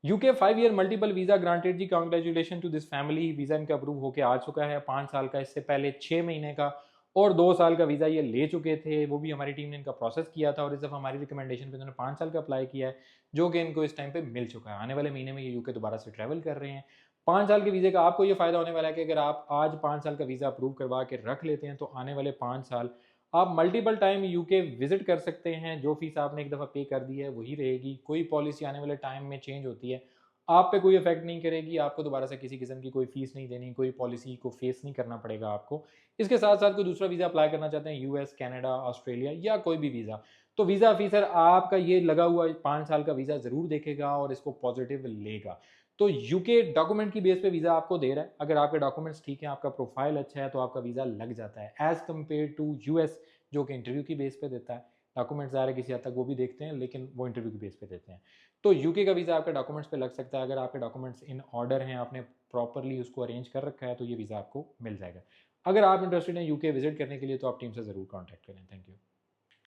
UK 5 year multiple visa granted जी, congratulation to this family. Visa इनका approve होकर आ चुका है, 5 साल का, इससे पहले 6 महीने का और 2 साल का वीज़ा ये ले चुके थे, वो भी हमारी टीम ने इनका प्रोसेस किया था और इस दफ़ा हमारी रिकमेंडेशन पे इन्होंने 5 साल का अप्लाई किया है, जो कि इनको इस टाइम पे मिल चुका है। आने वाले महीने में ये यूके दोबारा से ट्रैवल कर रहे हैं। 5 साल के वीज़े का आपको ये फ़ायदा होने वाला है कि अगर आप आज 5 साल का वीज़ा अप्रूव करवा के रख लेते हैं, तो आने वाले 5 साल आप मल्टीपल टाइम यूके विजिट कर सकते हैं। जो फीस आपने एक दफ़ा पे कर दी है वही रहेगी। कोई पॉलिसी आने वाले टाइम में चेंज होती है, आप पे कोई इफेक्ट नहीं करेगी। आपको दोबारा से किसी किस्म की कोई फीस नहीं देनी, कोई पॉलिसी को फेस नहीं करना पड़ेगा आपको। इसके साथ साथ कोई दूसरा वीज़ा अप्लाई करना चाहते हैं, यूएस, कनाडा, ऑस्ट्रेलिया या कोई भी वीज़ा, तो वीज़ा ऑफिसर आपका ये लगा हुआ 5 साल का वीज़ा ज़रूर देखेगा और इसको पॉजिटिव लेगा। तो यूके डॉक्यूमेंट की बेस पे वीज़ा आपको दे रहा है। अगर आपके डॉक्यूमेंट्स ठीक हैं, आपका प्रोफाइल अच्छा है, तो आपका वीज़ा लग जाता है, एज़ कम्पेयर टू यूएस जो कि इंटरव्यू की बेस पे देता है। डॉक्यूमेंट्स ज़ाहिर है किसी हद तक वो भी देखते हैं, लेकिन वो इंटरव्यू की बेस पे देते हैं। तो यूके का वीज़ा आपके डॉक्यूमेंट्स पे लग सकता है। अगर आपके डॉक्यूमेंट्स इन ऑर्डर हैं, आपने प्रॉपरली उसको अरेंज कर रखा है, तो ये वीज़ा आपको मिल जाएगा। अगर आप इंटरेस्टेड हैं यूके विजिट करने के लिए, तो आप टीम से ज़रूर कॉन्टैक्ट करें। Thank you.